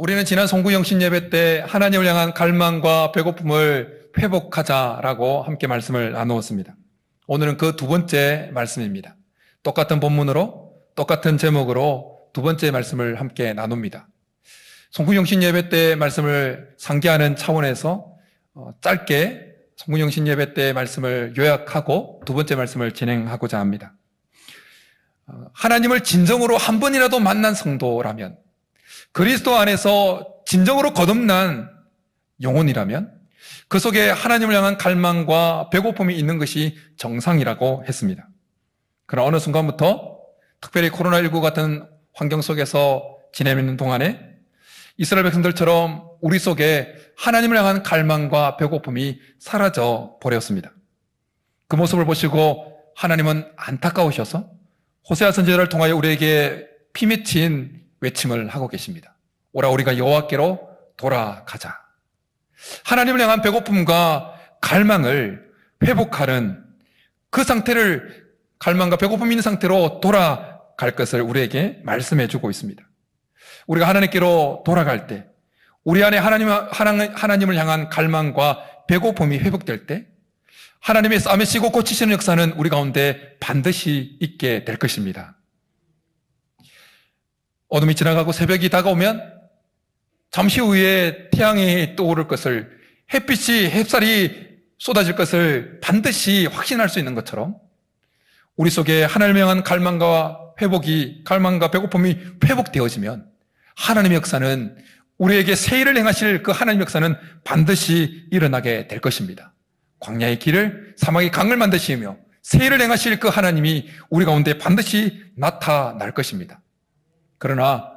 우리는 지난 송구영신 예배 때 하나님을 향한 갈망과 배고픔을 회복하자라고 함께 말씀을 나누었습니다. 오늘은 그 두 번째 말씀입니다. 똑같은 본문으로 똑같은 제목으로 두 번째 말씀을 함께 나눕니다. 송구영신 예배 때 말씀을 상기하는 차원에서 짧게 송구영신 예배 때 말씀을 요약하고 두 번째 말씀을 진행하고자 합니다. 하나님을 진정으로 한 번이라도 만난 성도라면, 그리스도 안에서 진정으로 거듭난 영혼이라면 그 속에 하나님을 향한 갈망과 배고픔이 있는 것이 정상이라고 했습니다. 그러나 어느 순간부터 특별히 코로나19 같은 환경 속에서 지내는 동안에 이스라엘 백성들처럼 우리 속에 하나님을 향한 갈망과 배고픔이 사라져 버렸습니다. 그 모습을 보시고 하나님은 안타까우셔서 호세아 선지자를 통하여 우리에게 피 맺힌 외침을 하고 계십니다. 오라 우리가 여호와께로 돌아가자. 하나님을 향한 배고픔과 갈망을 회복하는 그 상태를, 갈망과 배고픔이 있는 상태로 돌아갈 것을 우리에게 말씀해 주고 있습니다. 우리가 하나님께로 돌아갈 때, 우리 안에 하나님을 향한 갈망과 배고픔이 회복될 때 하나님의 싸매시고 고치시는 역사는 우리 가운데 반드시 있게 될 것입니다. 어둠이 지나가고 새벽이 다가오면 잠시 후에 태양이 떠오를 것을, 햇살이 쏟아질 것을 반드시 확신할 수 있는 것처럼 우리 속에 하나님을 향한 갈망과 배고픔이 회복되어지면 하나님의 역사는, 우리에게 새 일을 행하실 그 하나님의 역사는 반드시 일어나게 될 것입니다. 광야의 길을, 사막의 강을 만드시며 새 일을 행하실 그 하나님이 우리 가운데 반드시 나타날 것입니다. 그러나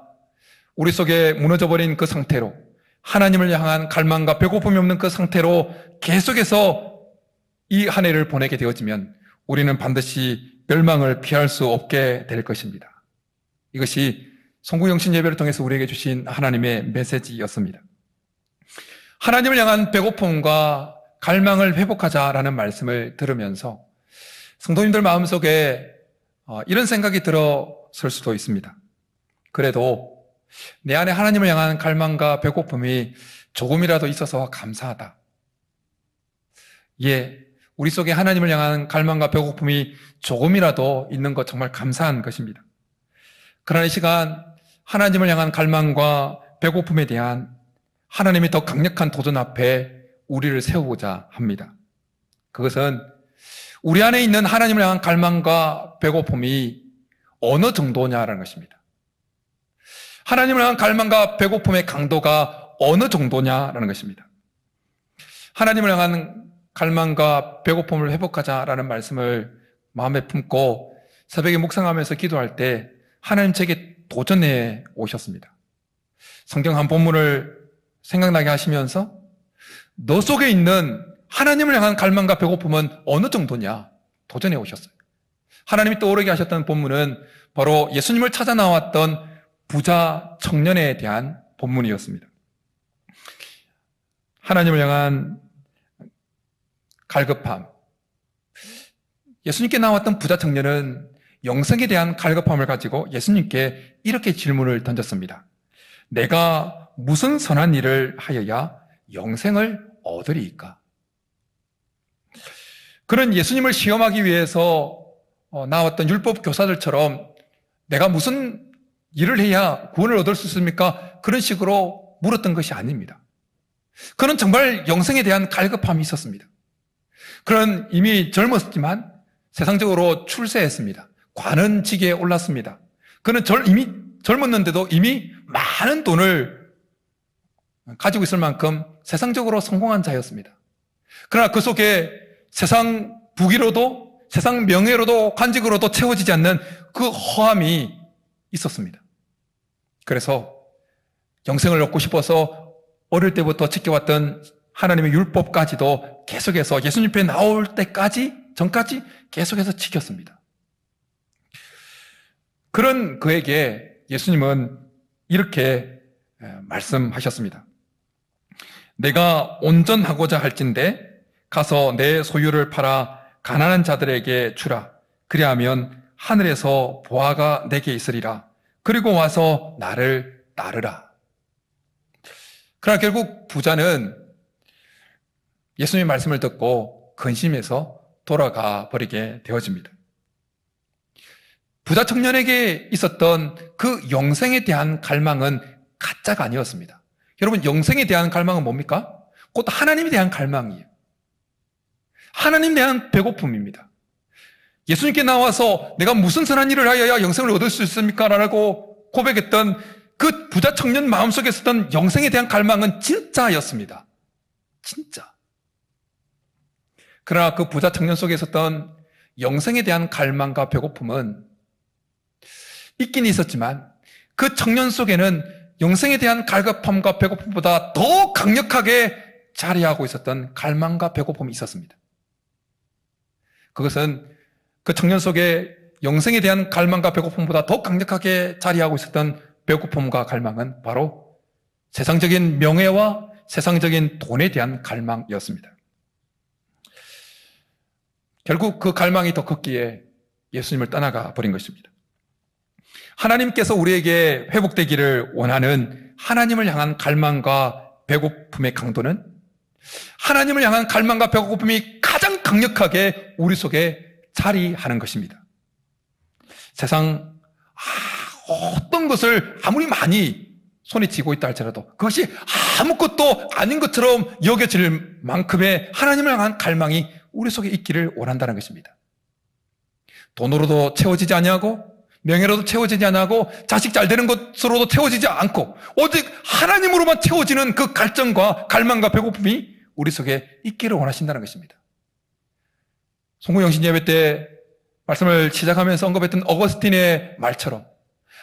우리 속에 무너져버린 그 상태로, 하나님을 향한 갈망과 배고픔이 없는 그 상태로 계속해서 이 한 해를 보내게 되어지면 우리는 반드시 멸망을 피할 수 없게 될 것입니다. 이것이 송구영신 예배를 통해서 우리에게 주신 하나님의 메시지였습니다. 하나님을 향한 배고픔과 갈망을 회복하자라는 말씀을 들으면서 성도님들 마음속에 이런 생각이 들었을 수도 있습니다. 그래도 내 안에 하나님을 향한 갈망과 배고픔이 조금이라도 있어서 감사하다. 예, 우리 속에 하나님을 향한 갈망과 배고픔이 조금이라도 있는 것 정말 감사한 것입니다. 그러나 이 시간 하나님을 향한 갈망과 배고픔에 대한 하나님이 더 강력한 도전 앞에 우리를 세우고자 합니다. 그것은 우리 안에 있는 하나님을 향한 갈망과 배고픔이 어느 정도냐라는 것입니다. 하나님을 향한 갈망과 배고픔의 강도가 어느 정도냐라는 것입니다. 하나님을 향한 갈망과 배고픔을 회복하자라는 말씀을 마음에 품고 새벽에 묵상하면서 기도할 때 하나님 제게 도전해 오셨습니다. 성경 한 본문을 생각나게 하시면서 너 속에 있는 하나님을 향한 갈망과 배고픔은 어느 정도냐 도전해 오셨어요. 하나님이 떠오르게 하셨던 본문은 바로 예수님을 찾아 나왔던 부자 청년에 대한 본문이었습니다. 하나님을 향한 갈급함. 예수님께 나왔던 부자 청년은 영생에 대한 갈급함을 가지고 예수님께 이렇게 질문을 던졌습니다. 내가 무슨 선한 일을 하여야 영생을 얻으리이까? 그런 예수님을 시험하기 위해서 나왔던 율법 교사들처럼 내가 무슨 일을 해야 구원을 얻을 수 있습니까? 그런 식으로 물었던 것이 아닙니다. 그는 정말 영생에 대한 갈급함이 있었습니다. 그는 이미 젊었지만 세상적으로 출세했습니다. 관은 직에 올랐습니다. 그는 이미 젊었는데도 이미 많은 돈을 가지고 있을 만큼 세상적으로 성공한 자였습니다. 그러나 그 속에 세상 부귀로도, 세상 명예로도, 관직으로도 채워지지 않는 그 허함이 있었습니다. 그래서 영생을 얻고 싶어서 어릴 때부터 지켜왔던 하나님의 율법까지도 계속해서 예수님 앞에 나올 전까지 계속해서 지켰습니다. 그런 그에게 예수님은 이렇게 말씀하셨습니다. 내가 온전하고자 할진대 가서 내 소유를 팔아 가난한 자들에게 주라. 그리하면 하늘에서 보화가 내게 있으리라. 그리고 와서 나를 따르라. 그러나 결국 부자는 예수님의 말씀을 듣고 근심해서 돌아가 버리게 되어집니다. 부자 청년에게 있었던 그 영생에 대한 갈망은 가짜가 아니었습니다. 여러분, 영생에 대한 갈망은 뭡니까? 곧 하나님에 대한 갈망이에요. 하나님에 대한 배고픔입니다. 예수님께 나와서 내가 무슨 선한 일을 하여야 영생을 얻을 수 있습니까? 라고 고백했던 그 부자 청년 마음속에 있었던 영생에 대한 갈망은 진짜였습니다. 진짜. 그러나 그 부자 청년 속에 있었던 영생에 대한 갈망과 배고픔은 있긴 있었지만 그 청년 속에는 영생에 대한 갈급함과 배고픔보다 더 강력하게 자리하고 있었던 갈망과 배고픔이 있었습니다. 그것은 그 청년 속에 영생에 대한 갈망과 배고픔보다 더 강력하게 자리하고 있었던 배고픔과 갈망은 바로 세상적인 명예와 세상적인 돈에 대한 갈망이었습니다. 결국 그 갈망이 더 컸기에 예수님을 떠나가 버린 것입니다. 하나님께서 우리에게 회복되기를 원하는 하나님을 향한 갈망과 배고픔의 강도는 하나님을 향한 갈망과 배고픔이 가장 강력하게 우리 속에 자리하는 것입니다. 세상 어떤 것을 아무리 많이 손에 쥐고 있다 할지라도 그것이 아무것도 아닌 것처럼 여겨질 만큼의 하나님을 향한 갈망이 우리 속에 있기를 원한다는 것입니다. 돈으로도 채워지지 아니하고 명예로도 채워지지 않고 자식 잘 되는 것으로도 채워지지 않고 오직 하나님으로만 채워지는 그 갈증과 갈망과 배고픔이 우리 속에 있기를 원하신다는 것입니다. 송구영신 예배 때 말씀을 시작하면서 언급했던 어거스틴의 말처럼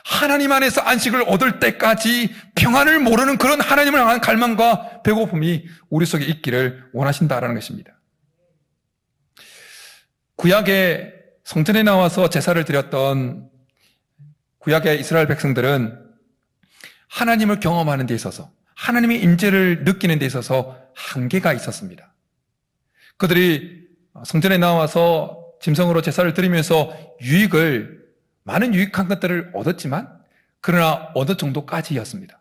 하나님 안에서 안식을 얻을 때까지 평안을 모르는 그런 하나님을 향한 갈망과 배고픔이 우리 속에 있기를 원하신다라는 것입니다. 구약의 성전에 나와서 제사를 드렸던 구약의 이스라엘 백성들은 하나님을 경험하는 데 있어서 하나님의 임재를 느끼는 데 있어서 한계가 있었습니다. 그들이 성전에 나와서 짐승으로 제사를 드리면서 많은 유익한 것들을 얻었지만 그러나 어느 정도까지였습니다.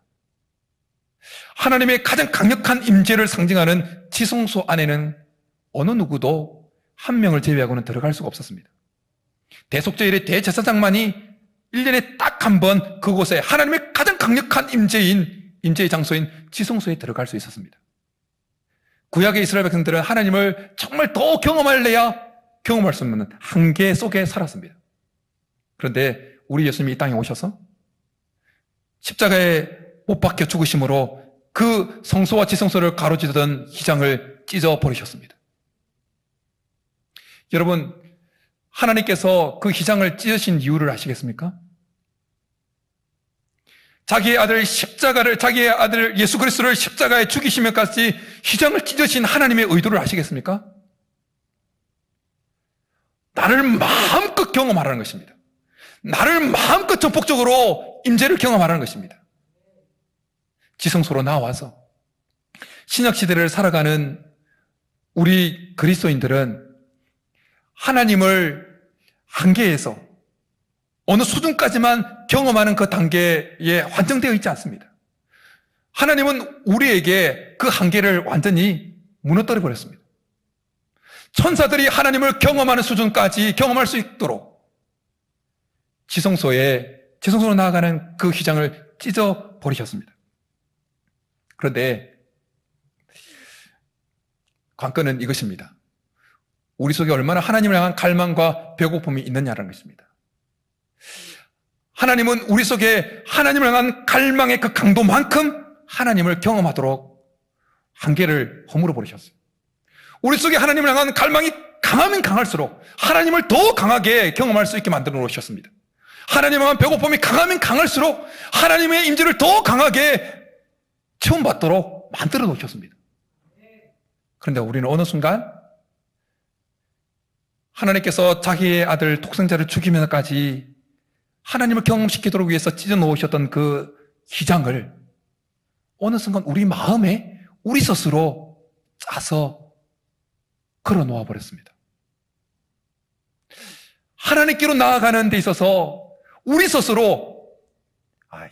하나님의 가장 강력한 임재를 상징하는 지성소 안에는 어느 누구도 한 명을 제외하고는 들어갈 수가 없었습니다. 대속죄일의 대제사장만이 1년에 딱 한 번 그곳에 하나님의 가장 강력한 임재의 장소인 지성소에 들어갈 수 있었습니다. 구약의 이스라엘 백성들은 하나님을 정말 더 경험할래야 경험할 수 없는 한계 속에 살았습니다. 그런데 우리 예수님이 이 땅에 오셔서 십자가에 못 박혀 죽으심으로 그 성소와 지성소를 가로지르던 휘장을 찢어버리셨습니다. 여러분, 하나님께서 그 휘장을 찢으신 이유를 아시겠습니까? 자기의 아들 예수 그리스도를 십자가에 죽이시면까지 휘장을 찢으신 하나님의 의도를 아시겠습니까? 나를 마음껏 경험하라는 것입니다. 나를 마음껏 전폭적으로 임재를 경험하라는 것입니다. 지성소로 나와서 신약시대를 살아가는 우리 그리스도인들은 하나님을 한계에서 어느 수준까지만 경험하는 그 단계에 한정되어 있지 않습니다. 하나님은 우리에게 그 한계를 완전히 무너뜨려 버렸습니다. 천사들이 하나님을 경험하는 수준까지 경험할 수 있도록 지성소로 나아가는 그 휘장을 찢어 버리셨습니다. 그런데 관건은 이것입니다. 우리 속에 얼마나 하나님을 향한 갈망과 배고픔이 있느냐라는 것입니다. 하나님은 우리 속에 하나님을 향한 갈망의 그 강도만큼 하나님을 경험하도록 한계를 허물어 버리셨어요. 우리 속에 하나님을 향한 갈망이 강하면 강할수록 하나님을 더 강하게 경험할 수 있게 만들어 놓으셨습니다. 하나님을 향한 배고픔이 강하면 강할수록 하나님의 임재를 더 강하게 체험받도록 만들어 놓으셨습니다. 그런데 우리는 어느 순간 하나님께서 자기의 아들 독생자를 죽이면서까지 하나님을 경험시키도록 위해서 찢어 놓으셨던 그 휘장을 어느 순간 우리 마음에 우리 스스로 짜서 걸어 놓아 버렸습니다. 하나님께로 나아가는 데 있어서 우리 스스로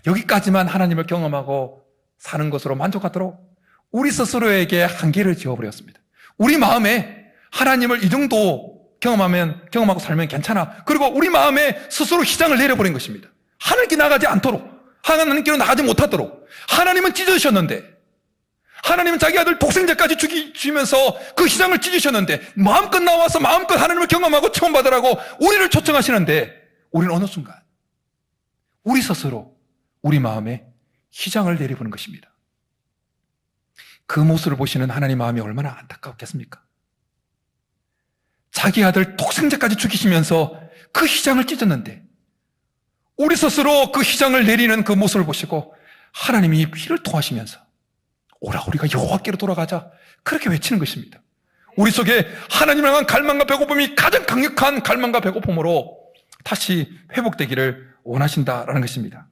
여기까지만 하나님을 경험하고 사는 것으로 만족하도록 우리 스스로에게 한계를 지어버렸습니다. 우리 마음에 하나님을 이 정도 경험하고 살면 괜찮아. 그리고 우리 마음에 스스로 희장을 내려버린 것입니다. 하나님께 나가지 않도록, 하나님께로 나가지 못하도록. 하나님은 찢으셨는데, 하나님은 자기 아들 독생자까지 주면서 그 희장을 찢으셨는데, 마음껏 나와서 마음껏 하나님을 경험하고 체험받으라고 우리를 초청하시는데, 우리는 어느 순간 우리 스스로 우리 마음에 희장을 내려보는 것입니다. 그 모습을 보시는 하나님 마음이 얼마나 안타깝겠습니까? 자기 아들 독생자까지 죽이시면서 그 희장을 찢었는데, 우리 스스로 그 희장을 내리는 그 모습을 보시고 하나님이 피를 통하시면서 오라 우리가 여호와께로 돌아가자, 그렇게 외치는 것입니다. 우리 속에 하나님을 향한 갈망과 배고픔이 가장 강력한 갈망과 배고픔으로 다시 회복되기를 원하신다라는 것입니다.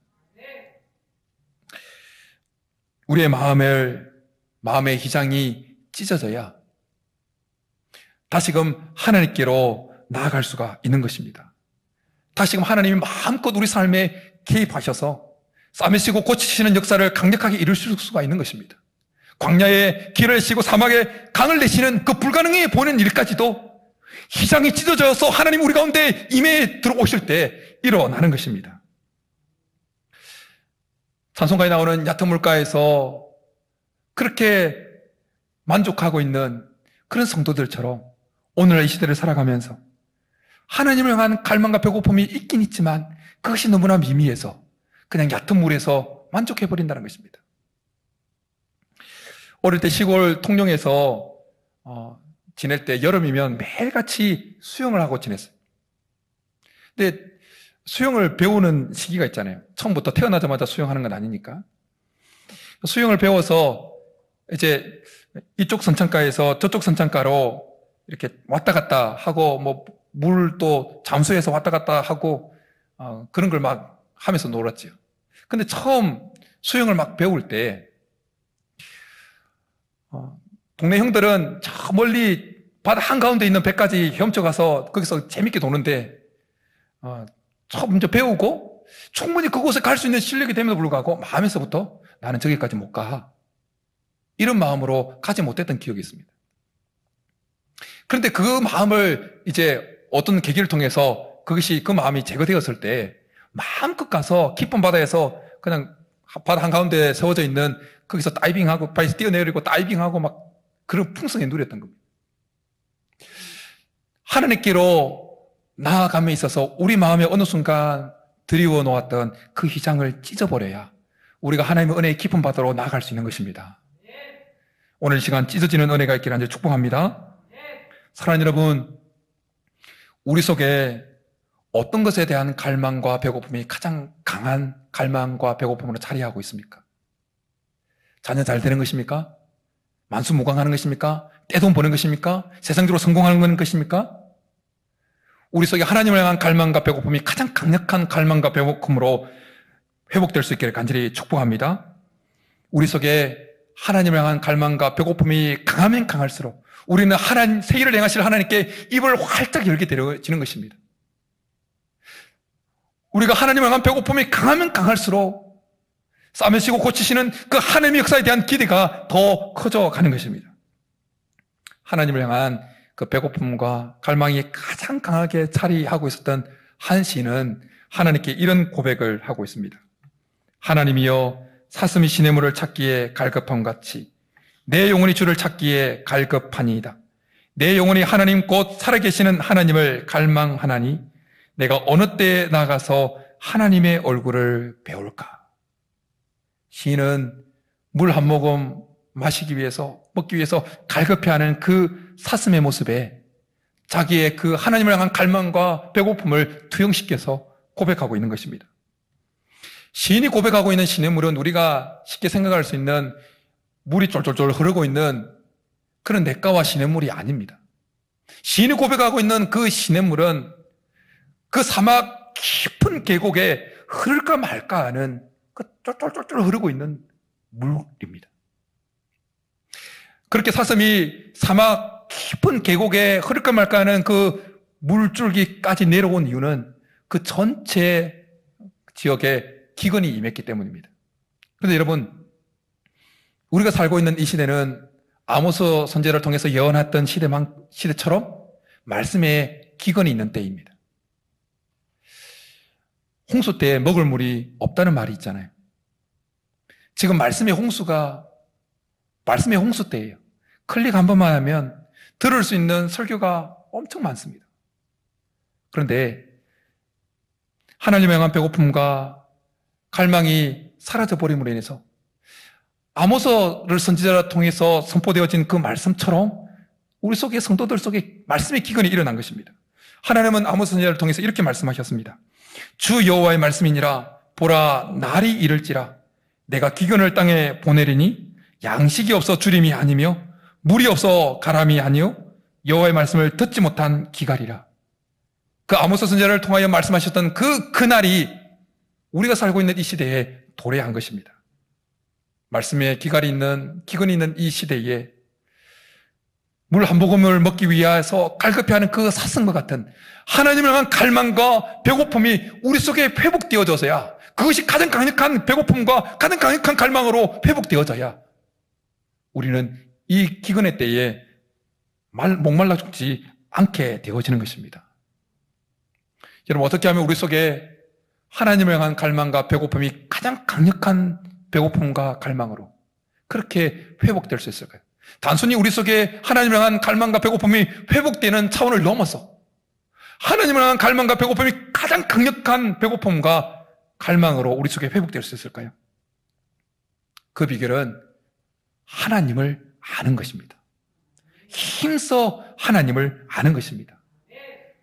우리의 마음의 희장이 찢어져야 다시금 하나님께로 나아갈 수가 있는 것입니다. 다시금 하나님이 마음껏 우리 삶에 개입하셔서 싸매시고 고치시는 역사를 강력하게 이루실 수가 있는 것입니다. 광야에 길을 내시고 사막에 강을 내시는 그 불가능해 보이는 일까지도 희장이 찢어져서 하나님 우리 가운데 임해 들어오실 때 일어나는 것입니다. 찬송가에 나오는 얕은 물가에서 그렇게 만족하고 있는 그런 성도들처럼 오늘날 이 시대를 살아가면서 하나님을 향한 갈망과 배고픔이 있긴 있지만 그것이 너무나 미미해서 그냥 얕은 물에서 만족해버린다는 것입니다. 어릴 때 시골 통영에서 지낼 때 여름이면 매일같이 수영을 하고 지냈어요. 근데 수영을 배우는 시기가 있잖아요. 처음부터 태어나자마자 수영하는 건 아니니까. 수영을 배워서 이제 이쪽 선창가에서 저쪽 선창가로 이렇게 왔다 갔다 하고 뭐 물도 잠수해서 왔다 갔다 하고 그런 걸 막 하면서 놀았지요. 근데 처음 수영을 막 배울 때 동네 형들은 저 멀리 바다 한가운데 있는 배까지 헤엄쳐가서 거기서 재밌게 노는데 처음 먼저 배우고 충분히 그곳에 갈 수 있는 실력이 됨에도 불구하고 마음에서부터 나는 저기까지 못 가, 이런 마음으로 가지 못했던 기억이 있습니다. 그런데 그 마음을 이제 어떤 계기를 통해서 그 마음이 제거되었을 때 마음껏 가서 깊은 바다에서 그냥 바다 한가운데 세워져 있는 거기서 다이빙하고 바에서 뛰어내리고 다이빙하고 막 그런 풍성에 누렸던 겁니다. 하나님께로 나아감에 있어서 우리 마음에 어느 순간 드리워 놓았던 그 희장을 찢어버려야 우리가 하나님의 은혜의 깊은 바다로 나아갈 수 있는 것입니다. 오늘 이 시간 찢어지는 은혜가 있기를 간절히 축복합니다. 사랑하는 여러분, 우리 속에 어떤 것에 대한 갈망과 배고픔이 가장 강한 갈망과 배고픔으로 자리하고 있습니까? 자녀 잘 되는 것입니까? 만수무강하는 것입니까? 떼돈 버는 것입니까? 세상적으로 성공하는 것입니까? 우리 속에 하나님을 향한 갈망과 배고픔이 가장 강력한 갈망과 배고픔으로 회복될 수 있기를 간절히 축복합니다. 우리 속에 하나님을 향한 갈망과 배고픔이 강하면 강할수록 우리는 새 일을 행하실 하나님께 입을 활짝 열게 되어지는 것입니다. 우리가 하나님을 향한 배고픔이 강하면 강할수록 싸매시고 고치시는 그 하나님의 역사에 대한 기대가 더 커져가는 것입니다. 하나님을 향한 그 배고픔과 갈망이 가장 강하게 자리하고 있었던 한 시인은 하나님께 이런 고백을 하고 있습니다. 하나님이여, 사슴이 시냇물을 찾기에 갈급함같이 내 영혼이 주를 찾기에 갈급하니이다. 내 영혼이 하나님 곧 살아계시는 하나님을 갈망하나니 내가 어느 때에 나가서 하나님의 얼굴을 배울까? 시인은 물 한 모금 먹기 위해서 갈급해하는 그 사슴의 모습에 자기의 그 하나님을 향한 갈망과 배고픔을 투영시켜서 고백하고 있는 것입니다. 시인이 고백하고 있는 시냇물은 우리가 쉽게 생각할 수 있는 물이 쫄쫄쫄 흐르고 있는 그런 냇가와 시냇물이 아닙니다. 시인이 고백하고 있는 그 시냇물은 그 사막 깊은 계곡에 흐를까 말까 하는 그 쫄쫄쫄쫄 흐르고 있는 물입니다. 그렇게 사슴이 사막 깊은 계곡에 흐를까 말까 하는 그 물줄기까지 내려온 이유는 그 전체 지역에 기근이 임했기 때문입니다. 그런데 여러분, 우리가 살고 있는 이 시대는 아모스 선지자를 통해서 예언했던 시대처럼 말씀에 기근이 있는 때입니다. 홍수 때 먹을 물이 없다는 말이 있잖아요. 지금 말씀의 홍수 때예요. 클릭 한 번만 하면 들을 수 있는 설교가 엄청 많습니다. 그런데 하나님을 향한 배고픔과 갈망이 사라져버림으로 인해서 아모스를 선지자를 통해서 선포되어진 그 말씀처럼 우리 속에 성도들 속에 말씀의 기근이 일어난 것입니다. 하나님은 아모스 선지자를 통해서 이렇게 말씀하셨습니다. 주 여호와의 말씀이니라. 보라, 날이 이를지라. 내가 기근을 땅에 보내리니 양식이 없어 주림이 아니며 물이 없어 가람이 아니요 여호와의 말씀을 듣지 못한 기갈이라. 그 아모스 선지자를 통하여 말씀하셨던 그날이 우리가 살고 있는 이 시대에 도래한 것입니다. 말씀에 기근이 있는 이 시대에 물 한 모금을 먹기 위해서 갈급해하는 그 사슴과 같은 하나님을 향한 갈망과 배고픔이 우리 속에 회복되어져서야, 그것이 가장 강력한 배고픔과 가장 강력한 갈망으로 회복되어져야 우리는 이 기근의 때에 목말라 죽지 않게 되어지는 것입니다. 여러분, 어떻게 하면 우리 속에 하나님을 향한 갈망과 배고픔이 가장 강력한 배고픔과 갈망으로 그렇게 회복될 수 있을까요? 단순히 우리 속에 하나님을 향한 갈망과 배고픔이 회복되는 차원을 넘어서 하나님을 향한 갈망과 배고픔이 가장 강력한 배고픔과 갈망으로 우리 속에 회복될 수 있을까요? 그 비결은 하나님을 아는 것입니다. 힘써 하나님을 아는 것입니다.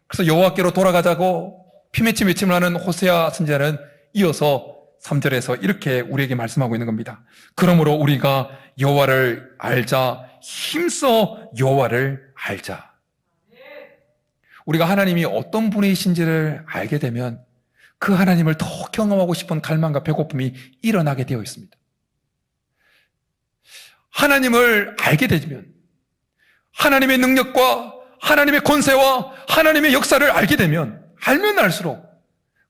그래서 여호와께로 돌아가자고 피맺힌 외침을 하는 호세아 선지자는 이어서 3절에서 이렇게 우리에게 말씀하고 있는 겁니다. 그러므로 우리가 여호와를 알자, 힘써 여호와를 알자. 우리가 하나님이 어떤 분이신지를 알게 되면 그 하나님을 더 경험하고 싶은 갈망과 배고픔이 일어나게 되어 있습니다. 하나님을 알게 되면 하나님의 능력과 하나님의 권세와 하나님의 역사를 알게 되면 알면 알수록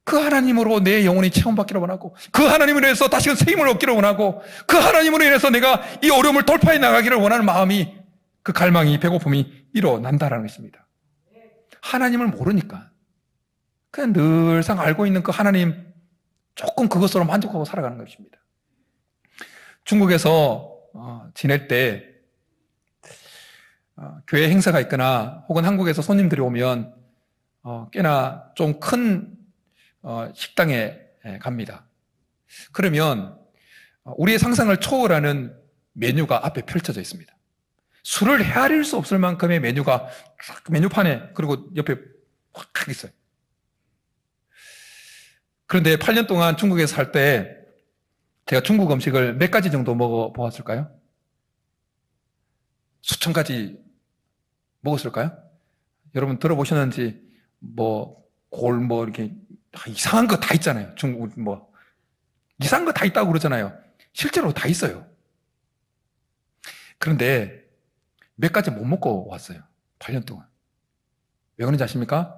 그 하나님으로 내 영혼이 체험받기를 원하고 그 하나님으로 인해서 다시금 새 힘을 얻기를 원하고 그 하나님으로 인해서 내가 이 어려움을 돌파해 나가기를 원하는 마음이, 그 갈망이, 배고픔이 일어난다는 것입니다. 하나님을 모르니까 그냥 늘상 알고 있는 그 하나님 조금 그것으로 만족하고 살아가는 것입니다. 중국에서 지낼 때 교회 행사가 있거나 혹은 한국에서 손님들이 오면 꽤나 좀 큰 식당에 갑니다. 그러면 우리의 상상을 초월하는 메뉴가 앞에 펼쳐져 있습니다. 술을 헤아릴 수 없을 만큼의 메뉴가 메뉴판에, 그리고 옆에 확 있어요. 그런데 8년 동안 중국에서 살 때 제가 중국 음식을 몇 가지 정도 먹어보았을까요? 수천 가지 먹었을까요? 여러분 들어보셨는지 이렇게 이상한 거 다 있잖아요. 중국 이상한 거 다 있다고 그러잖아요. 실제로 다 있어요. 그런데 몇 가지 못 먹고 왔어요. 8년 동안. 왜 그런지 아십니까?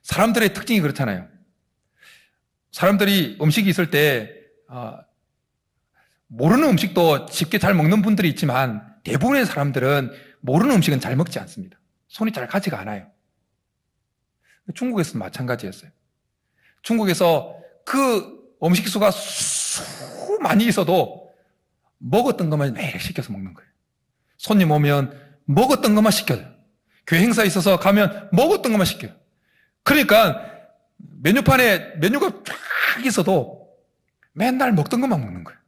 사람들의 특징이 그렇잖아요. 사람들이 음식이 있을 때 모르는 음식도 쉽게 잘 먹는 분들이 있지만 대부분의 사람들은 모르는 음식은 잘 먹지 않습니다. 손이 잘 가지가 않아요. 중국에서는 마찬가지였어요. 중국에서 그 음식 수가 많이 있어도 먹었던 것만 매일 시켜서 먹는 거예요. 손님 오면 먹었던 것만 시켜요. 교회 행사에 있어서 가면 먹었던 것만 시켜요. 그러니까 메뉴판에 메뉴가 쫙 있어도 맨날 먹던 것만 먹는 거예요.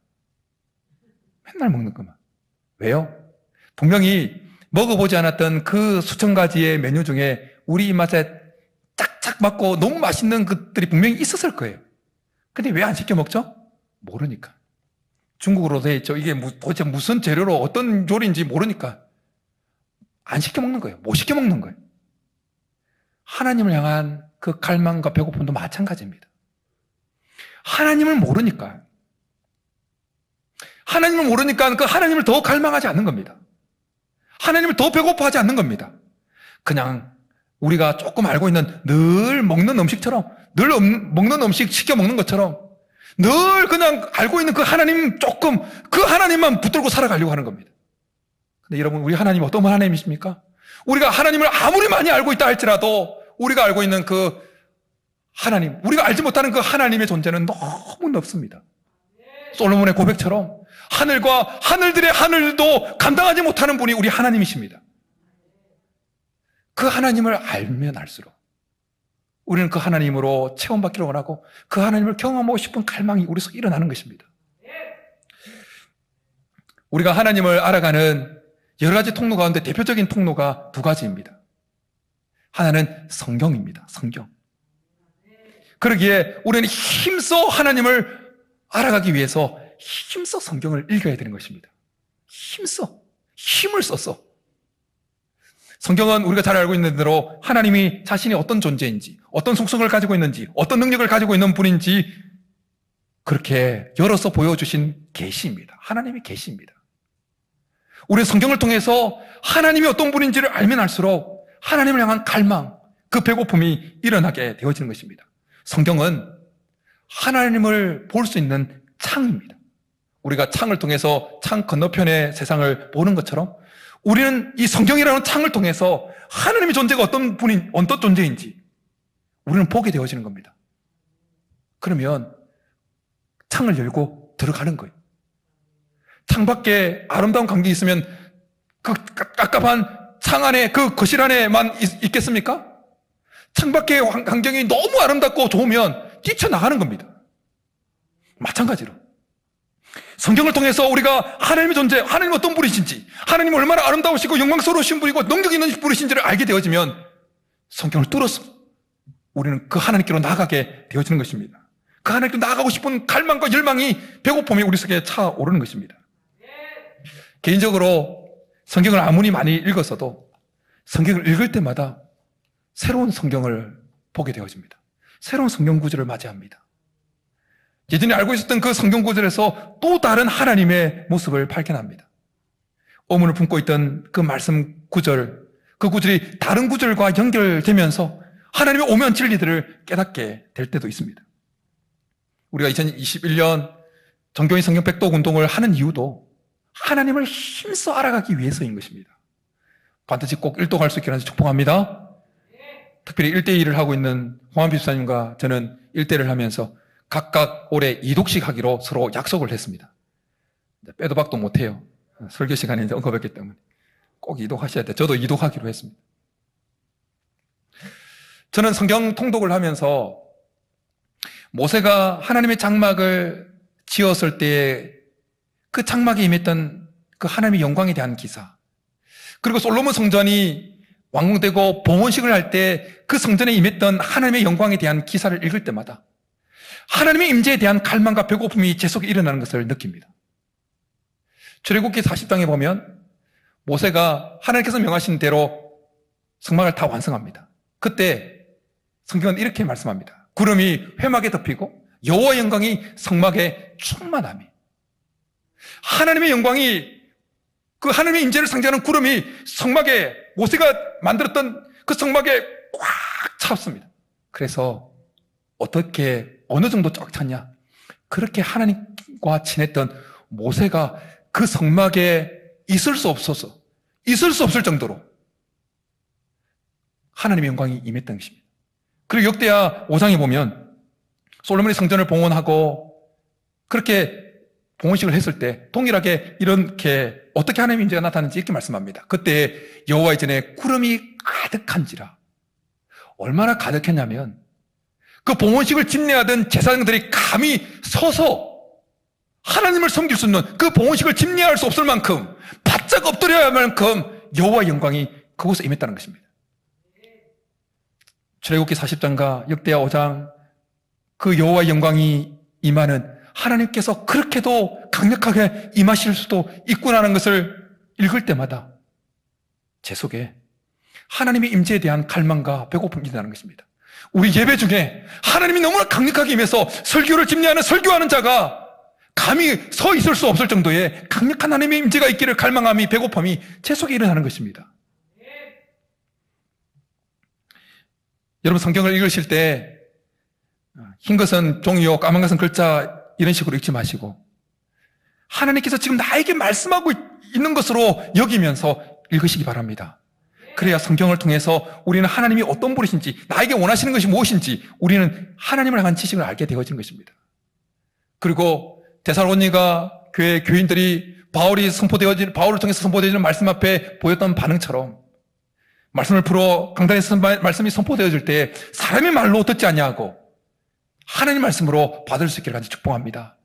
맨날 먹는 것만. 왜요? 분명히 먹어보지 않았던 그 수천 가지의 메뉴 중에 우리 입맛에 짝짝 맞고 너무 맛있는 것들이 분명히 있었을 거예요. 근데 왜 안 시켜 먹죠? 모르니까. 중국어로 돼 있죠. 이게 도대체 무슨 재료로 어떤 요리인지 모르니까 안 시켜 먹는 거예요. 못 시켜 먹는 거예요. 하나님을 향한 그 갈망과 배고픔도 마찬가지입니다. 하나님을 모르니까 그 하나님을 더 갈망하지 않는 겁니다. 하나님을 더 배고파하지 않는 겁니다. 그냥 우리가 조금 알고 있는 늘 먹는 음식처럼, 늘 먹는 음식 시켜 먹는 것처럼 늘 그냥 알고 있는 그 하나님 조금, 그 하나님만 붙들고 살아가려고 하는 겁니다. 근데 여러분, 우리 하나님 어떤 하나님이십니까? 우리가 하나님을 아무리 많이 알고 있다 할지라도 우리가 알고 있는 그 하나님, 우리가 알지 못하는 그 하나님의 존재는 너무 넓습니다. 솔로몬의 고백처럼 하늘과 하늘들의 하늘도 감당하지 못하는 분이 우리 하나님이십니다. 그 하나님을 알면 알수록 우리는 그 하나님으로 체험받기를 원하고 그 하나님을 경험하고 싶은 갈망이 우리 속에 일어나는 것입니다. 우리가 하나님을 알아가는 여러 가지 통로 가운데 대표적인 통로가 두 가지입니다. 하나는 성경입니다. 성경. 그러기에 우리는 힘써 하나님을 알아가기 위해서 힘써 성경을 읽어야 되는 것입니다. 힘을 써서. 성경은 우리가 잘 알고 있는 대로 하나님이 자신이 어떤 존재인지, 어떤 속성을 가지고 있는지, 어떤 능력을 가지고 있는 분인지 그렇게 열어서 보여주신 계시입니다. 하나님의 계시입니다. 우리 성경을 통해서 하나님이 어떤 분인지를 알면 알수록 하나님을 향한 갈망, 그 배고픔이 일어나게 되어지는 것입니다. 성경은 하나님을 볼 수 있는 창입니다. 우리가 창을 통해서 창 건너편의 세상을 보는 것처럼 우리는 이 성경이라는 창을 통해서 하나님의 존재가 어떤 존재인지 우리는 보게 되어지는 겁니다. 그러면 창을 열고 들어가는 거예요. 창밖에 아름다운 광경이 있으면 그 깝깝한 창 안에, 그 거실 안에만 있겠습니까? 창밖의 광경이 너무 아름답고 좋으면 뛰쳐나가는 겁니다. 마찬가지로 성경을 통해서 우리가 하나님의 존재, 하나님 어떤 분이신지, 하나님 얼마나 아름다우시고 영광스러우신 분이고 능력 있는 분이신지를 알게 되어지면 성경을 뚫어서 우리는 그 하나님께로 나아가게 되어지는 것입니다. 그 하나님께로 나아가고 싶은 갈망과 열망이, 배고픔이 우리 속에 차오르는 것입니다. 개인적으로 성경을 아무리 많이 읽었어도 성경을 읽을 때마다 새로운 성경을 보게 되어집니다. 새로운 성경 구절을 맞이합니다. 예전에 알고 있었던 그 성경 구절에서 또 다른 하나님의 모습을 발견합니다. 오문을 품고 있던 그 말씀 구절, 그 구절이 다른 구절과 연결되면서 하나님의 오묘한 진리들을 깨닫게 될 때도 있습니다. 우리가 2021년 정교인 성경 백독 운동을 하는 이유도 하나님을 힘써 알아가기 위해서인 것입니다. 반드시 꼭 일독할 수 있게 하는 축복합니다. 특별히 1대1을 하고 있는 홍한비 집사님과 저는 1대1을 하면서 각각 올해 2독씩 하기로 서로 약속을 했습니다. 빼도 박도 못해요. 설교 시간에 이제 언급했기 때문에 꼭 2독하셔야 돼요. 저도 2독하기로 했습니다. 저는 성경 통독을 하면서 모세가 하나님의 장막을 지었을 때에 그 장막에 임했던 그 하나님의 영광에 대한 기사, 그리고 솔로몬 성전이 완공되고 봉헌식을 할 때 그 성전에 임했던 하나님의 영광에 대한 기사를 읽을 때마다 하나님의 임재에 대한 갈망과 배고픔이 제 속에 일어나는 것을 느낍니다. 출애굽기 40장에 보면 모세가 하나님께서 명하신 대로 성막을 다 완성합니다. 그때 성경은 이렇게 말씀합니다. 구름이 회막에 덮이고 여호와의 영광이 성막에 충만함이, 하나님의 영광이, 그 하나님의 임재를 상징하는 구름이 성막에, 모세가 만들었던 그 성막에 꽉 찼습니다. 그래서 어떻게, 어느 정도 쫙 찼냐? 그렇게 하나님과 친했던 모세가 그 성막에 있을 수 없을 정도로 하나님의 영광이 임했던 것입니다. 그리고 역대하 5장에 보면 솔로몬이 성전을 봉헌하고 그렇게 봉헌식을 했을 때 동일하게 이렇게 어떻게 하나님의 임재가 나타나는지 이렇게 말씀합니다. 그때 여호와의 전에 구름이 가득한지라. 얼마나 가득했냐면 그 봉헌식을 집례하던 제사장들이 감히 서서 하나님을 섬길 수 있는, 그 봉헌식을 집례할 수 없을 만큼 바짝 엎드려야 할 만큼 여호와의 영광이 그곳에 임했다는 것입니다. 출애굽기 40장과 역대하 5장, 그 여호와의 영광이 임하는, 하나님께서 그렇게도 강력하게 임하실 수도 있구나라는 것을 읽을 때마다 제 속에 하나님의 임재에 대한 갈망과 배고픔이 일어나는 것입니다. 우리 예배 중에 하나님이 너무나 강력하게 임해서 설교를 집례하는 설교하는 자가 감히 서 있을 수 없을 정도의 강력한 하나님의 임재가 있기를 갈망함이, 배고픔이 제 속에 일어나는 것입니다. 여러분, 성경을 읽으실 때 흰 것은 종이요 까만 것은 글자 이런 식으로 읽지 마시고 하나님께서 지금 나에게 말씀하고 있는 것으로 여기면서 읽으시기 바랍니다. 그래야 성경을 통해서 우리는 하나님이 어떤 분이신지, 나에게 원하시는 것이 무엇인지 우리는 하나님을 향한 지식을 알게 되어지는 것입니다. 그리고 데살로니가 교회 교인들이 바울을 통해서 선포되어지는 말씀 앞에 보였던 반응처럼 말씀을 풀어 강단에서 말씀이 선포되어질 때 사람의 말로 듣지 아니하고 하나님 말씀으로 받을 수 있기를 간절히 축복합니다.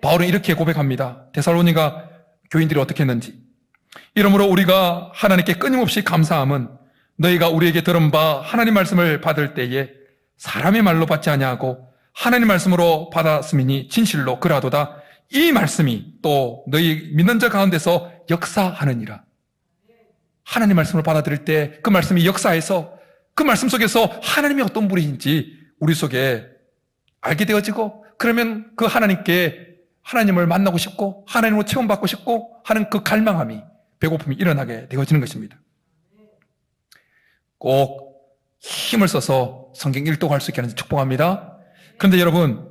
바울은 이렇게 고백합니다. 데살로니가 교인들이 어떻게 했는지. 이러므로 우리가 하나님께 끊임없이 감사함은 너희가 우리에게 들은 바 하나님 말씀을 받을 때에 사람의 말로 받지 아니하고 하나님 말씀으로 받았음이니 진실로 그라도다. 이 말씀이 또 너희 믿는 자 가운데서 역사하느니라. 하나님 말씀을 받아들일 때 그 말씀이 역사해서 그 말씀 속에서 하나님이 어떤 분이신지 우리 속에 알게 되어지고, 그러면 그 하나님을 만나고 싶고 하나님으로 체험받고 싶고 하는 그 갈망함이, 배고픔이 일어나게 되어지는 것입니다. 꼭 힘을 써서 성경 일독할 수 있게 하는 축복합니다. 그런데 여러분,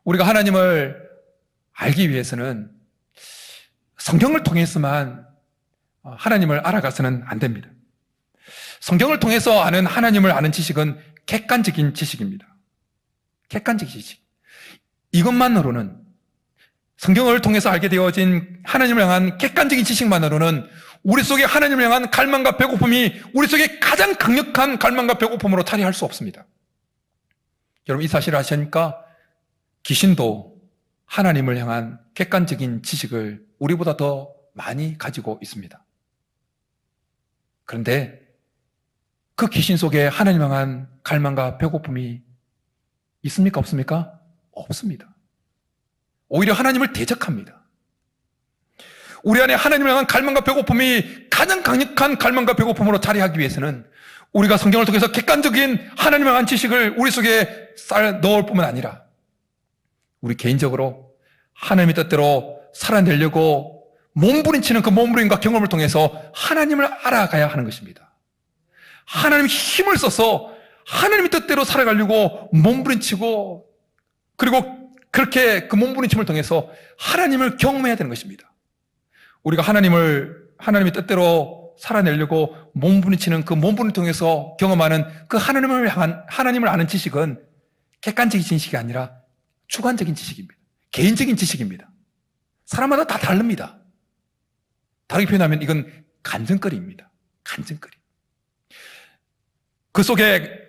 우리가 하나님을 알기 위해서는 성경을 통해서만 하나님을 알아가서는 안 됩니다. 성경을 통해서 아는 하나님을 아는 지식은 객관적인 지식입니다. 객관적인 지식. 이것만으로는, 성경을 통해서 알게 되어진 하나님을 향한 객관적인 지식만으로는 우리 속에 하나님을 향한 갈망과 배고픔이 우리 속에 가장 강력한 갈망과 배고픔으로 탈의할 수 없습니다. 여러분, 이 사실을 아십니까? 귀신도 하나님을 향한 객관적인 지식을 우리보다 더 많이 가지고 있습니다. 그런데 그 귀신 속에 하나님 향한 갈망과 배고픔이 있습니까? 없습니까? 없습니다. 오히려 하나님을 대적합니다. 우리 안에 하나님을 향한 갈망과 배고픔이 가장 강력한 갈망과 배고픔으로 자리하기 위해서는 우리가 성경을 통해서 객관적인 하나님을 향한 지식을 우리 속에 넣을 뿐만 아니라 우리 개인적으로 하나님의 뜻대로 살아내려고 몸부림치는 그 몸부림과 경험을 통해서 하나님을 알아가야 하는 것입니다. 하나님 힘을 써서 하나님의 뜻대로 살아가려고 몸부림치고, 그리고 그렇게 그 몸부림침을 통해서 하나님을 경험해야 되는 것입니다. 우리가 하나님의 뜻대로 살아내려고 몸부림치는 그 몸부림을 통해서 경험하는 그 하나님을 아는 지식은 객관적인 지식이 아니라 주관적인 지식입니다. 개인적인 지식입니다. 사람마다 다 다릅니다. 다르게 표현하면 이건 간증거리입니다. 간증거리. 그 속에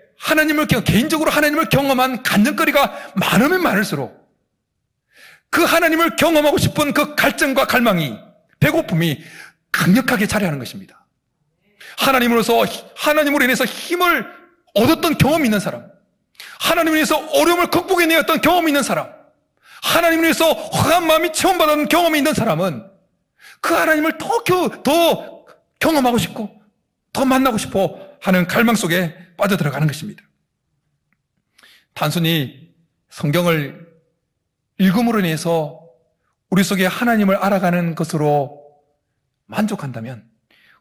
개인적으로 하나님을 경험한 간증거리가 많으면 많을수록 그 하나님을 경험하고 싶은 그 갈증과 갈망이, 배고픔이 강력하게 자리하는 것입니다. 하나님으로 인해서 힘을 얻었던 경험이 있는 사람, 하나님으로 인해서 어려움을 극복해내었던 경험이 있는 사람, 하나님으로 인해서 허한 마음이 체험받은 경험이 있는 사람은 그 하나님을 더 경험하고 싶고 더 만나고 싶어 하는 갈망 속에 빠져들어가는 것입니다. 단순히 성경을 읽음으로 인해서 우리 속에 하나님을 알아가는 것으로 만족한다면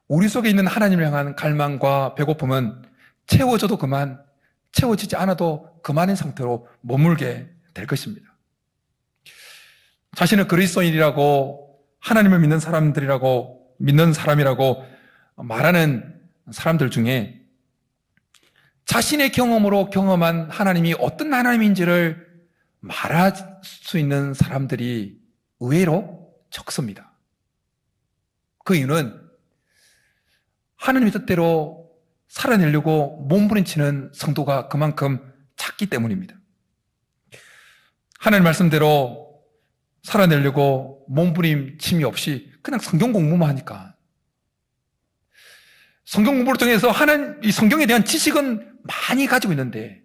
우리 속에 있는 하나님을 향한 갈망과 배고픔은 채워져도 그만, 채워지지 않아도 그만인 상태로 머물게 될 것입니다. 자신을 그리스도인이라고, 하나님을 믿는 사람이라고 말하는 사람들 중에 자신의 경험으로 경험한 하나님이 어떤 하나님인지를 말할 수 있는 사람들이 의외로 적습니다. 그 이유는 하나님의 뜻대로 살아내려고 몸부림치는 성도가 그만큼 작기 때문입니다. 하나님 말씀대로 살아내려고 몸부림침이 없이 그냥 성경 공부만 하니까, 성경 공부를 통해서 이 성경에 대한 지식은 많이 가지고 있는데,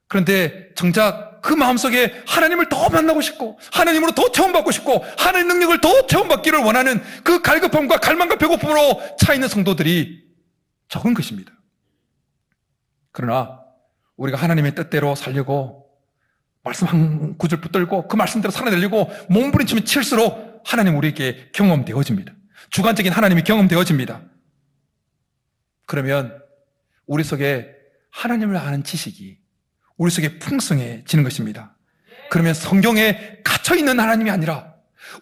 그런데 정작 그 마음속에 하나님을 더 만나고 싶고 하나님으로 더 체험받고 싶고 하나님의 능력을 더 체험받기를 원하는 그 갈급함과 갈망과 배고픔으로 차 있는 성도들이 적은 것입니다. 그러나 우리가 하나님의 뜻대로 살려고 말씀 한 구절 붙들고 그 말씀대로 살아내려고 몸부림치면 칠수록 하나님 우리에게 경험되어집니다. 주관적인 하나님이 경험되어집니다. 그러면 우리 속에 하나님을 아는 지식이 우리 속에 풍성해지는 것입니다. 그러면 성경에 갇혀있는 하나님이 아니라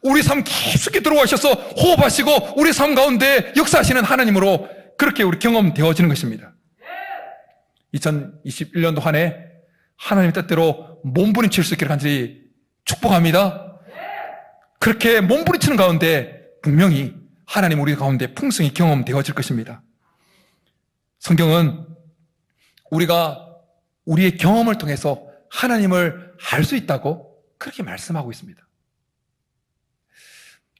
우리 삶 깊숙이 들어오셔서 호흡하시고 우리 삶 가운데 역사하시는 하나님으로 그렇게 우리 경험되어지는 것입니다. 2021년도 한 해 하나님의 뜻대로 몸부림칠 수 있기를 간절히 축복합니다. 그렇게 몸부림치는 가운데 분명히 하나님 우리 가운데 풍성히 경험되어질 것입니다. 성경은 우리가 우리의 경험을 통해서 하나님을 알 수 있다고 그렇게 말씀하고 있습니다.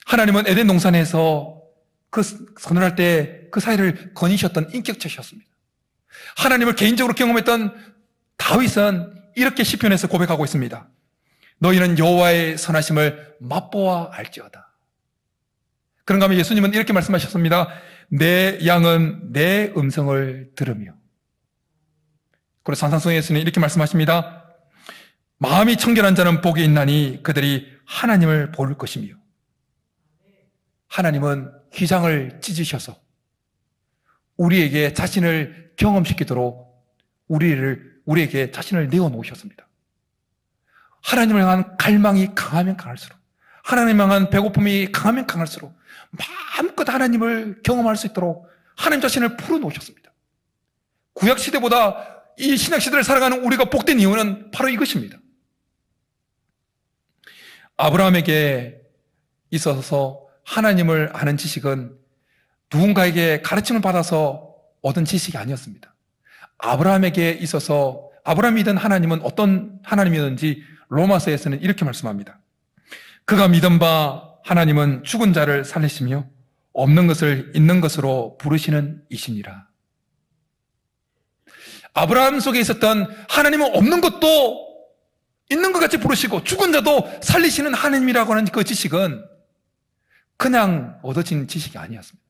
하나님은 에덴 동산에서 그 선언할 때 그 사이를 거니셨던 인격체셨습니다. 하나님을 개인적으로 경험했던 다윗은 이렇게 시편에서 고백하고 있습니다. 너희는 여호와의 선하심을 맛보아 알지어다. 그런가 하면 예수님은 이렇게 말씀하셨습니다. 내 양은 내 음성을 들으며. 그리고 산상수훈에서는 이렇게 말씀하십니다. 마음이 청결한 자는 복이 있나니 그들이 하나님을 볼 것이며. 하나님은 휘장을 찢으셔서 우리에게 자신을 경험시키도록 우리에게 자신을 내어놓으셨습니다. 하나님을 향한 갈망이 강하면 강할수록, 하나님을 향한 배고픔이 강하면 강할수록 마음껏 하나님을 경험할 수 있도록 하나님 자신을 풀어놓으셨습니다. 구약시대보다 이 신약시대를 살아가는 우리가 복된 이유는 바로 이것입니다. 아브라함에게 있어서 하나님을 아는 지식은 누군가에게 가르침을 받아서 얻은 지식이 아니었습니다. 아브라함에게 있어서 아브라함이 믿은 하나님은 어떤 하나님이었는지 로마서에서는 이렇게 말씀합니다. 그가 믿은 바 하나님은 죽은 자를 살리시며 없는 것을 있는 것으로 부르시는 이시니라. 아브라함 속에 있었던 하나님은 없는 것도 있는 것 같이 부르시고 죽은 자도 살리시는 하나님이라고 하는 그 지식은 그냥 얻어진 지식이 아니었습니다.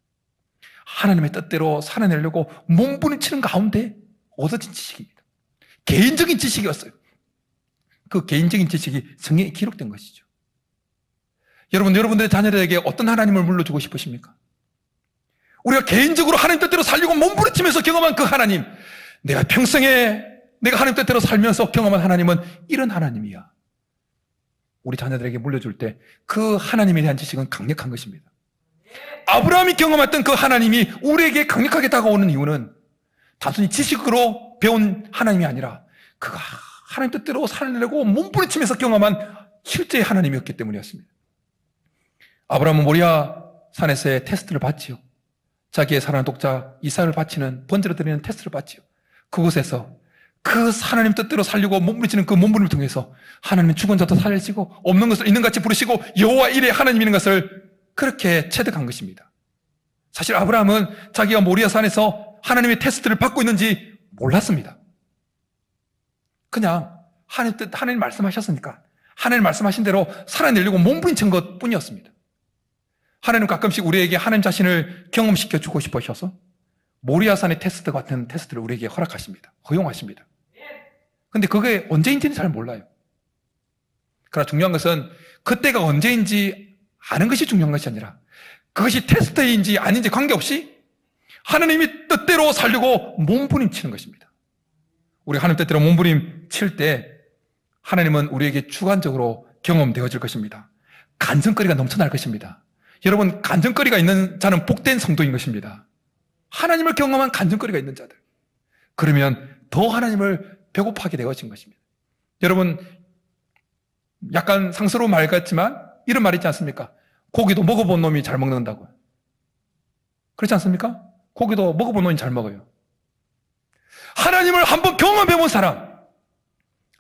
하나님의 뜻대로 살아내려고 몸부림치는 가운데 얻어진 지식입니다. 개인적인 지식이었어요. 그 개인적인 지식이 성경에 기록된 것이죠. 여러분들의 자녀들에게 어떤 하나님을 물려주고 싶으십니까? 우리가 개인적으로 하나님 뜻대로 살려고 몸부림치면서 경험한 그 하나님, 내가 평생에 내가 하나님 뜻대로 살면서 경험한 하나님은 이런 하나님이야. 우리 자녀들에게 물려줄 때 그 하나님에 대한 지식은 강력한 것입니다. 아브라함이 경험했던 그 하나님이 우리에게 강력하게 다가오는 이유는 단순히 지식으로 배운 하나님이 아니라 그가 하나님 뜻대로 살려고 몸부림치면서 경험한 실제의 하나님이었기 때문이었습니다. 아브라함은 모리아 산에서의 테스트를 받지요. 자기의 사랑하는 독자 이삭을 바치는 번제로 드리는 테스트를 받지요. 그곳에서 그 하나님 뜻대로 살려고 몸부림치는 그 몸부림을 통해서 하나님은 죽은 자도 살리시고 없는 것을 있는 같이 부르시고 여호와 이레 하나님이라는 것을 그렇게 체득한 것입니다. 사실 아브라함은 자기가 모리아 산에서 하나님의 테스트를 받고 있는지 몰랐습니다. 그냥 하나님 말씀하셨으니까 하나님 말씀하신 대로 살아내려고 몸부림친 것 뿐이었습니다. 하나님 가끔씩 우리에게 하나님 자신을 경험시켜 주고 싶으셔서 모리아산의 테스트 같은 테스트를 우리에게 허락하십니다. 허용하십니다. 근데 그게 언제인지는 잘 몰라요. 그러나 중요한 것은 그때가 언제인지 아는 것이 중요한 것이 아니라 그것이 테스트인지 아닌지 관계없이 하나님이 뜻대로 살려고 몸부림치는 것입니다. 우리가 하나님 뜻대로 몸부림칠 때 하나님은 우리에게 주관적으로 경험되어질 것입니다. 간증거리가 넘쳐날 것입니다. 여러분, 간증거리가 있는 자는 복된 성도인 것입니다. 하나님을 경험한 간증거리가 있는 자들. 그러면 더 하나님을 배고파하게 되어진 것입니다. 여러분, 약간 상스러운 말 같지만 이런 말 있지 않습니까? 고기도 먹어본 놈이 잘 먹는다고요. 그렇지 않습니까? 고기도 먹어본 놈이 잘 먹어요. 하나님을 한번 경험해본 사람,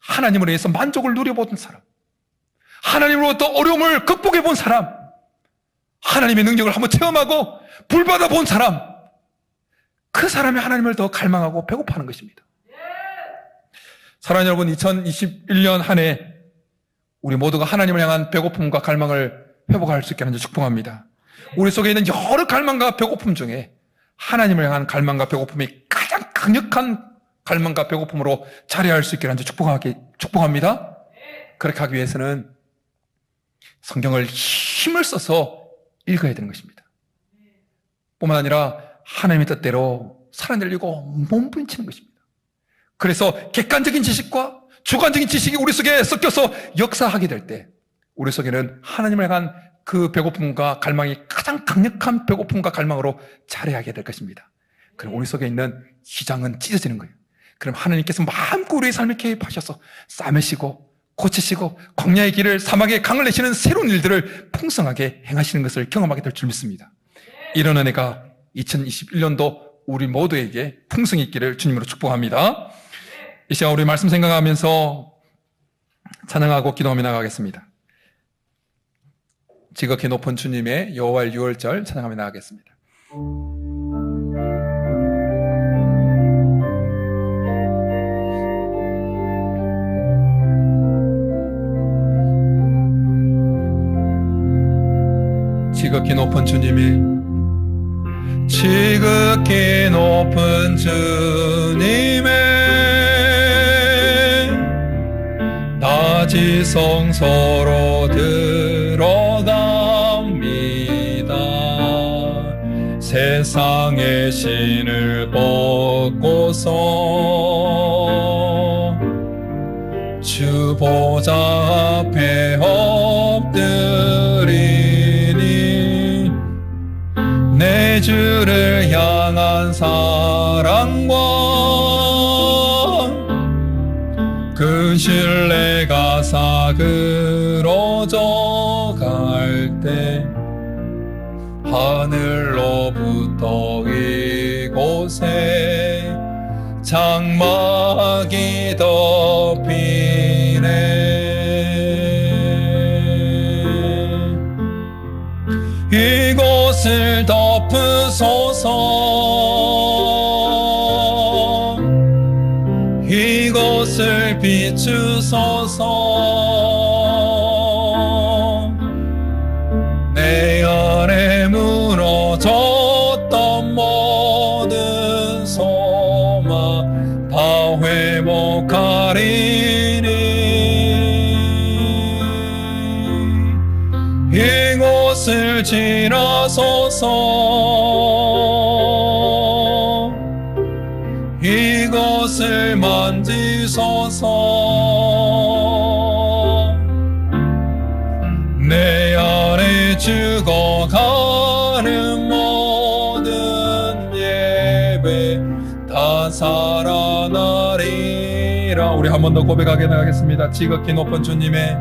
하나님으로 인해서 만족을 누려본 사람, 하나님으로부터 어려움을 극복해본 사람, 하나님의 능력을 한번 체험하고 불받아본 사람, 그 사람이 하나님을 더 갈망하고 배고파하는 것입니다. 사랑하는 여러분, 2021년 한 해 우리 모두가 하나님을 향한 배고픔과 갈망을 회복할 수 있게 하는 줄 축복합니다. 우리 속에 있는 여러 갈망과 배고픔 중에 하나님을 향한 갈망과 배고픔이 가장 강력한 갈망과 배고픔으로 자리할 수 있게 하는 줄 축복합니다. 그렇게 하기 위해서는 성경을 힘을 써서 읽어야 되는 것입니다. 뿐만 아니라 하나님의 뜻대로 살아내려고 몸부림치는 것입니다. 그래서 객관적인 지식과 주관적인 지식이 우리 속에 섞여서 역사하게 될 때 우리 속에는 하나님을 향한 그 배고픔과 갈망이 가장 강력한 배고픔과 갈망으로 자리하게 될 것입니다. 그럼 우리 속에 있는 휘장은 찢어지는 거예요. 그럼 하나님께서 마음껏 우리의 삶에 개입하셔서 싸매시고 고치시고 광야의 길을 사막의 강을 내시는 새로운 일들을 풍성하게 행하시는 것을 경험하게 될 줄 믿습니다. 이런 은혜가 2021년도 우리 모두에게 풍성히 있기를 주님으로 축복합니다. 이 시간 우리 말씀 생각하면서 찬양하고 기도하며 나가겠습니다. 지극히 높은 주님의 여호와의 유월절 찬양하며 나가겠습니다. 지극히 높은 주님의 지극히 높은 주님의 낮이 성소로 들어갑니다. 세상의 신을 벗고서 주 보좌 앞에 엎드리니 내 주를 향한 사랑과 그 신뢰가 사그러져 갈 때 하늘로부터 이곳에 장막이 덮이네. 이곳을 덮으소서. 이곳을 비추소서. 내 안에 무너졌던 모든 소망 다 회복하리니. 이곳을 지나소서. 이곳을 만지소서. 내 안에 죽어가는 모든 예배 다 살아나리라. 우리 한 번 더 고백하게 나가겠습니다. 지극히 높은 주님의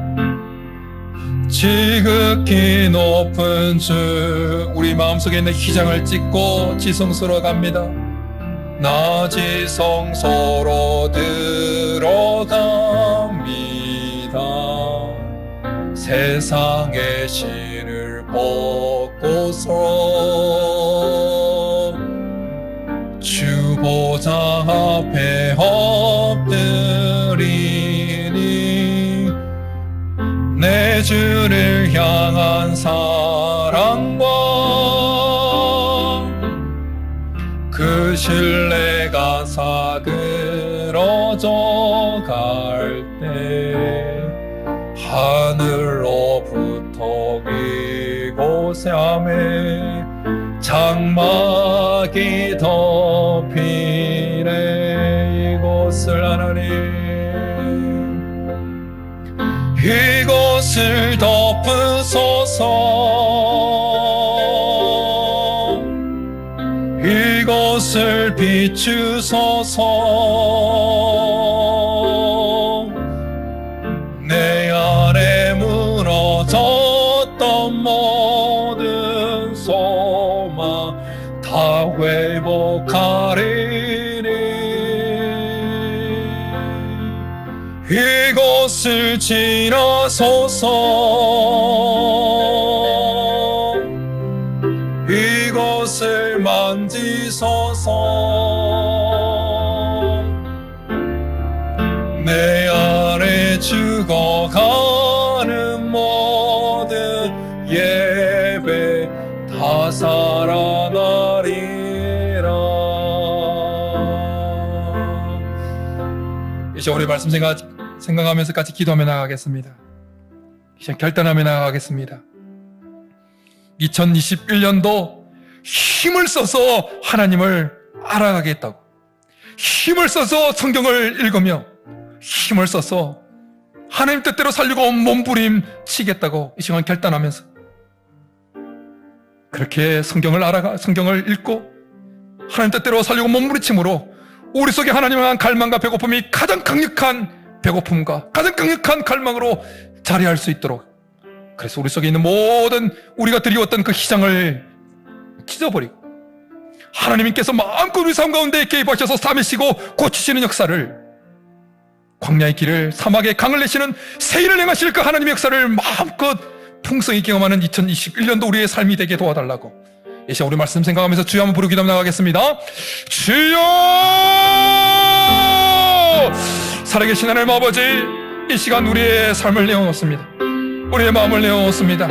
지극히 높은 주. 우리 마음속에 있는 휘장을 찢고 지성소로 갑니다. 낮이 성소로 들어갑니다. 세상의 신을 벗고서 주 보좌 앞에 엎드리니 내 주를 향한 사랑과 그 신뢰가 사그러져 갈 때 하늘로부터 이곳에 암에 장막이 덮이네. 이곳을 하나님 이곳을 덮으소서. 이곳을 비추소서. 내 안에 무너졌던 모든 소망 다 회복하리니. 이곳을 지나소서. 이곳을 만지소서. 내 안에 죽어가는 모든 예배 다 살아나리라. 이제 우리 말씀 생각하면서 같이 기도하며 나가겠습니다. 이제 결단하며 나가겠습니다. 2021년도 힘을 써서 하나님을 알아가겠다고, 힘을 써서 성경을 읽으며 힘을 써서 하나님 뜻대로 살려고 몸부림치겠다고 이 시간 결단하면서 그렇게 성경을 읽고 하나님 뜻대로 살려고 몸부림침으로 우리 속에 하나님을 향한 갈망과 배고픔이 가장 강력한 배고픔과 가장 강력한 갈망으로 자리할 수 있도록, 그래서 우리 속에 있는 모든 우리가 드리웠던 그 희생을 찢어버리고 하나님께서 마음껏 우리 삶 가운데 개입하셔서 싸매시고 고치시는 역사를, 광야의 길을 사막의 강을 내시는 세일을 행하실 그 하나님의 역사를 마음껏 풍성히 경험하는 2021년도 우리의 삶이 되게 도와달라고 이 시간 우리 말씀 생각하면서 주여 한번 부르기도 나가겠습니다. 주여! 살아계신 하나님 아버지, 이 시간 우리의 삶을 내어놓습니다. 우리의 마음을 내어놓습니다.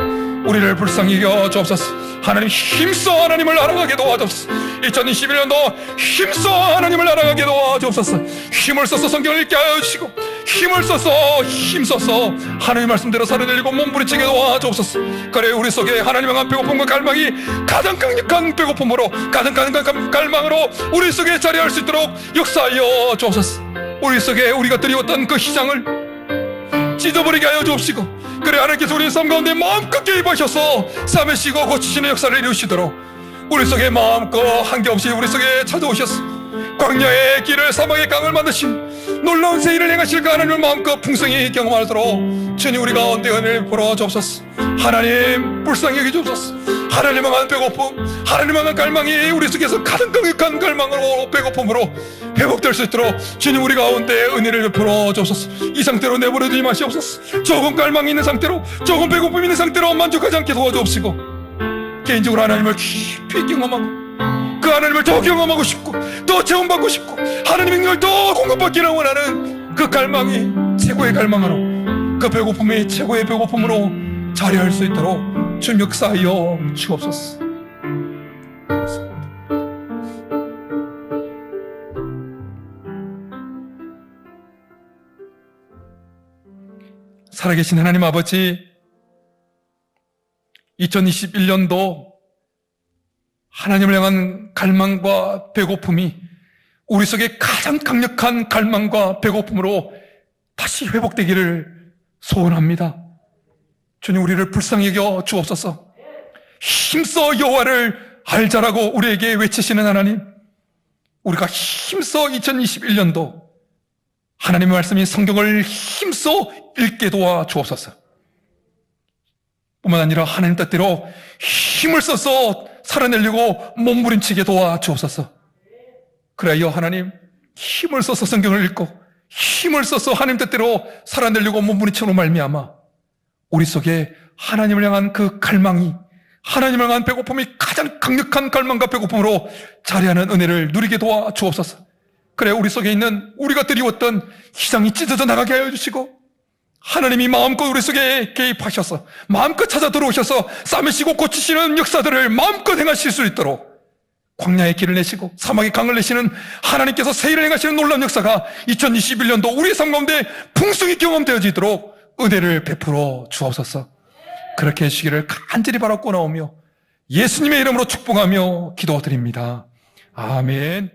우리를 불쌍히 여겨 주옵소서. 하나님 힘써 하나님을 알아가게 도와주옵소서. 2021년도 힘써 하나님을 알아가게 도와주옵소서. 힘을 써서 성경을 읽게 하여 주시고 힘을 써서 힘써서 하나님의 말씀대로 살아내리고 몸부림치게 도와주옵소서. 그래 우리 속에 하나님을 향한 배고픔과 갈망이 가장 강력한 배고픔으로 가장 강력한 갈망으로 우리 속에 자리할 수 있도록 역사하여 주옵소서. 우리 속에 우리가 드리웠던 그 희생을 찢어버리게 하여 주옵시고, 그래 하나님께서 우리의 삶 가운데 마음껏 개입하셔서 싸매시고 고치시는 역사를 이루시도록 우리 속에 마음껏 한계없이 우리 속에 찾아오셔서 광야의 길을 사막의 강을 만드신 놀라운 세일을 행하실 그 하나님을 마음껏 풍성히 경험하도록 주님 우리 가운데 은혜를 베풀어 주옵소서. 하나님 불쌍히 여기주옵소서. 하나님 향한 배고픔, 하나님 향한 갈망이 우리 속에서 가장 강력한 갈망으로 배고픔으로 회복될 수 있도록 주님 우리 가운데 은혜를 베풀어 주옵소서. 이 상태로 내버려 두지 마시옵소서. 조금 갈망이 있는 상태로, 조금 배고픔이 있는 상태로 만족하지 않게 도와주옵시고, 개인적으로 하나님을 깊이 경험하고 그 하나님을 더 경험하고 싶고 더 체험받고 싶고 하나님의 능력을 더 공급받기를 원하는 그 갈망이 최고의 갈망으로, 그 배고픔이 최고의 배고픔으로 자리할 수 있도록 주님 역사하여 주옵소서. 살아계신 하나님 아버지, 2021년도 하나님을 향한 갈망과 배고픔이 우리 속에 가장 강력한 갈망과 배고픔으로 다시 회복되기를 소원합니다. 주님 우리를 불쌍히 여겨 주옵소서. 힘써 여호와를 알자라고 우리에게 외치시는 하나님, 우리가 힘써 2021년도 하나님의 말씀인 성경을 힘써 읽게 도와 주옵소서. 뿐만 아니라 하나님 뜻대로 힘을 써서 살아내려고 몸부림치게 도와 주옵소서. 그래야 하나님 힘을 써서 성경을 읽고 힘을 써서 하나님 뜻대로 살아내려고 몸부림치로 말미암아 우리 속에 하나님을 향한 그 갈망이, 하나님을 향한 배고픔이 가장 강력한 갈망과 배고픔으로 자리하는 은혜를 누리게 도와 주옵소서. 그래 우리 속에 있는 우리가 드리웠던 희생이 찢어져 나가게 하여 주시고, 하나님이 마음껏 우리 속에 개입하셔서 마음껏 찾아 들어오셔서 싸매시고 고치시는 역사들을 마음껏 행하실 수 있도록 광야의 길을 내시고 사막의 강을 내시는 하나님께서 세일을 행하시는 놀라운 역사가 2021년도 우리의 삶 가운데 풍성히 경험되어지도록 은혜를 베풀어 주옵소서. 그렇게 해주시기를 간절히 바라고 나오며 예수님의 이름으로 축복하며 기도드립니다. 아멘.